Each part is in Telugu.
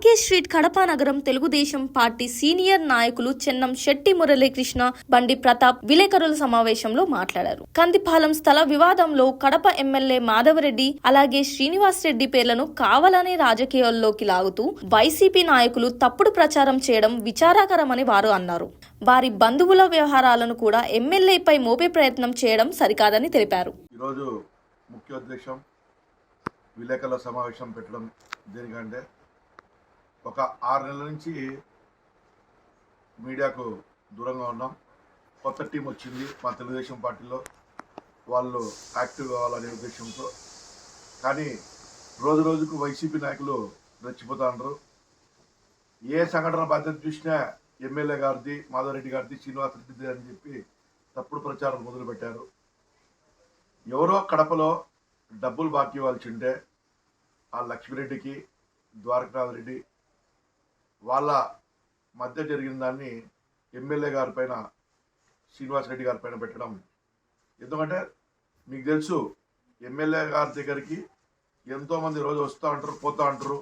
ఆర్కే స్ట్రీట్ కడప నగరం తెలుగుదేశం పార్టీ సీనియర్ నాయకులు చెన్నం శెట్టి మురళీకృష్ణ, బండి ప్రతాప్ విలేకరుల సమావేశంలో మాట్లాడారు. కందిపాలెం స్థల వివాదంలో కడప ఎమ్మెల్యే మాధవరెడ్డి అలాగే శ్రీనివాస్ రెడ్డి పేర్లను కావాలనే రాజకీయాల్లోకి లాగుతూ వైసీపీ నాయకులు తప్పుడు ప్రచారం చేయడం విచారకరమని వారు అన్నారు. వారి బంధువుల వ్యవహారాలను కూడా ఎమ్మెల్యేపై మోపే ప్రయత్నం చేయడం సరికాదని తెలిపారు. ఈరోజు ముఖ్య ఉద్దేశం విలేకరుల సమావేశం పెట్టడం దేనికంటే ఒక 6 నెలల నుంచి మీడియాకు దూరంగా ఉన్నాం. కొత్త టీం వచ్చింది మా తెలుగుదేశం పార్టీలో, వాళ్ళు యాక్టివ్ కావాలనే ఉద్దేశంతో. కానీ రోజు రోజుకు వైసీపీ నాయకులు రెచ్చిపోతున్నారు. ఏ సంఘటన బాధ్యత చూసినా ఎమ్మెల్యే గారిది, మాధవరెడ్డి గారిది, శ్రీనివాస్ రెడ్డిది అని చెప్పి తప్పుడు ప్రచారం మొదలుపెట్టారు. ఎవరో కడపలో డబ్బులు బాకీ ఇవ్వాల్సి ఉంటే ఆ లక్ష్మిరెడ్డికి, ద్వారకనాథ్ రెడ్డి వాళ్ళ మధ్య జరిగిన దాన్ని ఎమ్మెల్యే గారి పైన, శ్రీనివాస్ రెడ్డి గారి పైన పెట్టడం. ఎందుకంటే మీకు తెలుసు, ఎమ్మెల్యే గారి దగ్గరికి ఎంతోమంది రోజు వస్తూ ఉంటారు, పోతూ ఉంటారు.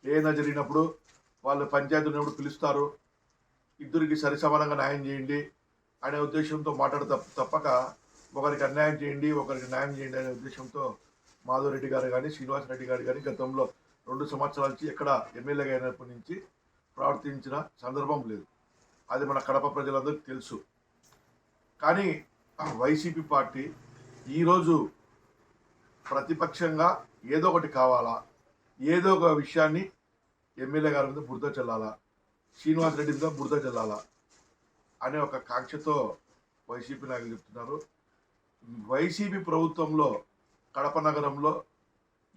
ఏదైనా జరిగినప్పుడు వాళ్ళు పంచాయతీ ఉన్నప్పుడు పిలుస్తారు, ఇద్దరికి సరిసమానంగా న్యాయం చేయండి అనే ఉద్దేశంతో తప్పక ఒకరికి అన్యాయం చేయండి, ఒకరికి న్యాయం చేయండి అనే ఉద్దేశంతో మాధవరెడ్డి గారు కానీ, శ్రీనివాస్ రెడ్డి గారు కానీ గతంలో 2 సంవత్సరాల నుంచి ఎక్కడ ఎమ్మెల్యేగా అయినప్పటి నుంచి ప్రవర్తించిన సందర్భం లేదు. అది మన కడప ప్రజలందరికీ తెలుసు. కానీ వైసీపీ పార్టీ ఈరోజు ప్రతిపక్షంగా ఏదో ఒకటి కావాలా, ఏదో ఒక విషయాన్ని ఎమ్మెల్యే గారి మీద బురద చల్లాలా, శ్రీనివాస్ రెడ్డి మీద బురద చల్లాలా అనే ఒక కాంక్షతో వైసీపీ నాయకులు చెప్తున్నారు. వైసీపీ ప్రభుత్వంలో కడప నగరంలో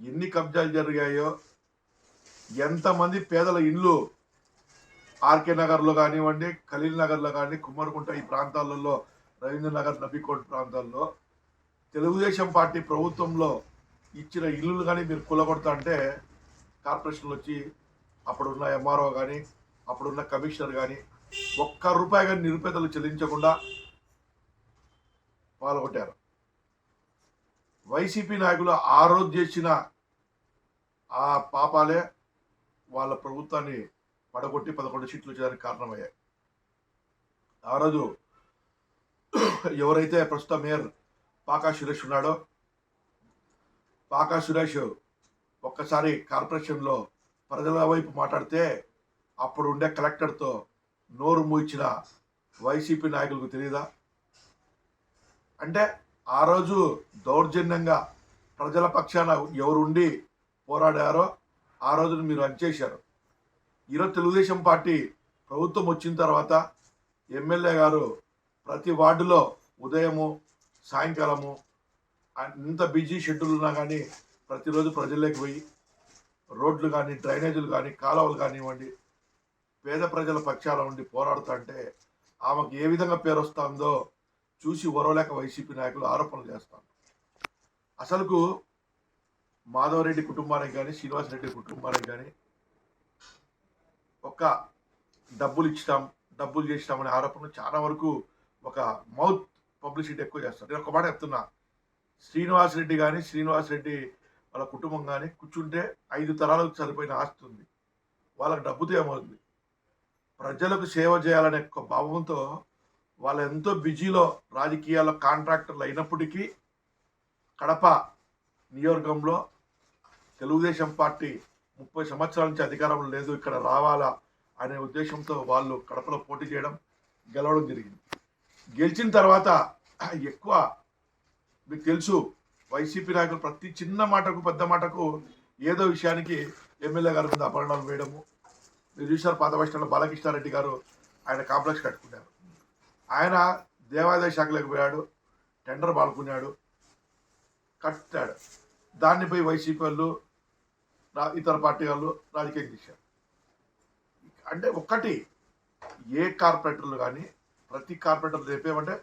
ఎన్ని కబ్జాలు జరిగాయో, ఎంతమంది పేదల ఇళ్ళు ఆర్కే నగర్లో కానివ్వండి, ఖలీల్ నగర్లో కానీ, కుమ్మరికుంట ఈ ప్రాంతాలలో, రవీంద్ర నగర్, నబీకోట్ ప్రాంతాల్లో తెలుగుదేశం పార్టీ ప్రభుత్వంలో ఇచ్చిన ఇల్లులు కానీ మీరు కూలగొడతా అంటే కార్పొరేషన్లు వచ్చి అప్పుడున్న ఎంఆర్ఓ కానీ, అప్పుడున్న కమిషనర్ కానీ ₹1 కానీ నిరుపేదలు చెల్లించకుండా పాల్గొట్టారు. వైసీపీ నాయకులు ఆ రోజు చేసిన ఆ పాపాలే వాళ్ళ ప్రభుత్వాన్ని పడగొట్టి 11 సీట్లు వచ్చేదానికి కారణమయ్యాయి. ఆ రోజు ఎవరైతే ప్రస్తుత మేయర్ పాకా సురేష్ ఉన్నాడో, పాకా సురేష్ ఒక్కసారి కార్పొరేషన్లో ప్రజల వైపు మాట్లాడితే అప్పుడు ఉండే కలెక్టర్తో నోరు మూయించిన వైసీపీ నాయకులకు తెలియదా? అంటే ఆ రోజు దౌర్జన్యంగా ప్రజల పక్షాన ఎవరుండి పోరాడారో ఆ రోజును మీరు అంచేశారు. ఈరోజు తెలుగుదేశం పార్టీ ప్రభుత్వం వచ్చిన తర్వాత ఎమ్మెల్యే గారు ప్రతి వార్డులో ఉదయము, సాయంకాలము ఇంత బిజీ షెడ్యూల్ ఉన్నా కానీ ప్రతిరోజు ప్రజల్లోకి పోయి రోడ్లు కానీ, డ్రైనేజీలు కానీ, కాలువలు కానివ్వండి, పేద ప్రజల పక్షాన ఉండి పోరాడుతుంటే ఆమెకు ఏ విధంగా పేరు వస్తుందో చూసి ఓరవలేక వైసీపీ నాయకులు ఆరోపణలు చేస్తారు. అసలుకు మాధవరెడ్డి కుటుంబానికి కానీ, శ్రీనివాస్ రెడ్డి కుటుంబానికి కానీ ఒక డబ్బులు ఇచ్చాం, డబ్బులు చేసినామనే ఆరోపణలు చాలా వరకు ఒక మౌత్ పబ్లిసిటీ ఎక్కువ చేస్తారు. నేను ఒక మాట చెప్తున్నా, శ్రీనివాస్ రెడ్డి కానీ, శ్రీనివాస్ రెడ్డి వాళ్ళ కుటుంబం కానీ కూర్చుంటే 5 తరాలకు సరిపోయిన ఆస్తి ఉంది. వాళ్ళకి డబ్బుతో ఏమవుతుంది? ప్రజలకు సేవ చేయాలనే ఒక భావంతో వాళ్ళు ఎంతో బిజీలో రాజకీయాల్లో కాంట్రాక్టర్లు అయినప్పటికీ కడప నియోజకవర్గంలో తెలుగుదేశం పార్టీ 30 సంవత్సరాల నుంచి అధికారంలో లేదు, ఇక్కడ రావాలా అనే ఉద్దేశంతో వాళ్ళు కడపలో పోటీ చేయడం, గెలవడం జరిగింది. గెలిచిన తర్వాత ఎక్కువ మీకు తెలుసు, వైసీపీ నాయకులు ప్రతి చిన్న మాటకు, పెద్ద మాటకు ఏదో విషయానికి ఎమ్మెల్యే గారి మీద అపహరణలు వేయడము. మీరు చూసారు, పాత బస్టాండ్లో బాలకృష్ణారెడ్డి గారు ఆయన కాంప్లెక్స్ కట్టుకున్నారు. ఆయన దేవాదాయ శాఖలోకి పోయాడు, టెండర్ పాల్గొన్నాడు, కట్టాడు. దాన్ని పోయి వైసీపీ వాళ్ళు, ఇతర పార్టీ వాళ్ళు రాజకీయం చేశారు. అంటే ఒక్కటి, ఏ కార్పొరేటర్లు కానీ, ప్రతి కార్పొరేటర్లు చెప్పేమంటే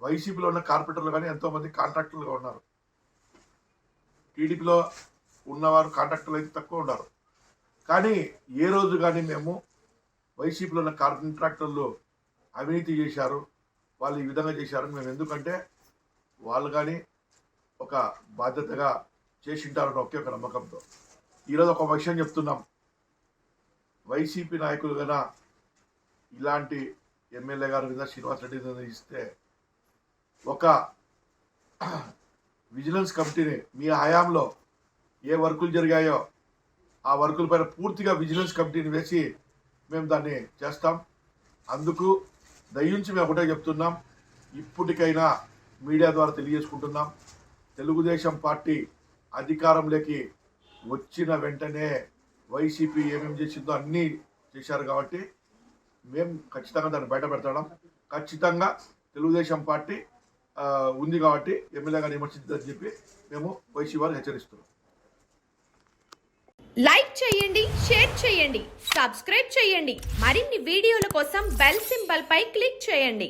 వైసీపీలో ఉన్న కార్పొరేటర్లు కానీ ఎంతోమంది కాంట్రాక్టర్లుగా ఉన్నారు. టీడీపీలో ఉన్నవారు కాంట్రాక్టర్లు అయితే తక్కువ ఉన్నారు. కానీ ఏ రోజు కానీ మేము వైసీపీలో ఉన్న కాంట్రాక్టర్లు అవినీతి చేశారు, వాళ్ళు ఈ విధంగా చేశారు మేము, ఎందుకంటే వాళ్ళు కానీ ఒక బాధ్యతగా చేసింటారని ఒకే ఒక నమ్మకంతో ఈరోజు ఒక విషయం చెప్తున్నాం. వైసీపీ నాయకులు కన్నా ఇలాంటి ఎమ్మెల్యే గారి మీద శ్రీనివాస్ రెడ్డి మీద ఇస్తే ఒక విజిలెన్స్ కమిటీని మీ హయాంలో ఏ వర్కులు జరిగాయో ఆ వర్కుల పైన పూర్తిగా విజిలెన్స్ కమిటీని వేసి మేము దాన్ని చేస్తాం. అందుకు దయించి మేము ఒకటే చెప్తున్నాం, ఇప్పటికైనా మీడియా ద్వారా తెలియజేసుకుంటున్నాం, తెలుగుదేశం పార్టీ అధికారంలోకి వచ్చిన వెంటనే వైసీపీ ఏమేమి చేసిందో అన్నీ చేశారు కాబట్టి మేము ఖచ్చితంగా దాన్ని బయట పెడతాం. ఖచ్చితంగా తెలుగుదేశం పార్టీ ఉంది కాబట్టి ఎమ్మెల్యేగా విమర్శించదని చెప్పి మేము వైసీపీ వారిని హెచ్చరిస్తున్నాం. లైక్ చేయండి, షేర్ చేయండి, సబ్స్క్రైబ్ చేయండి. మరిన్ని వీడియోల కోసం బెల్ సింబల్ పై క్లిక్ చేయండి.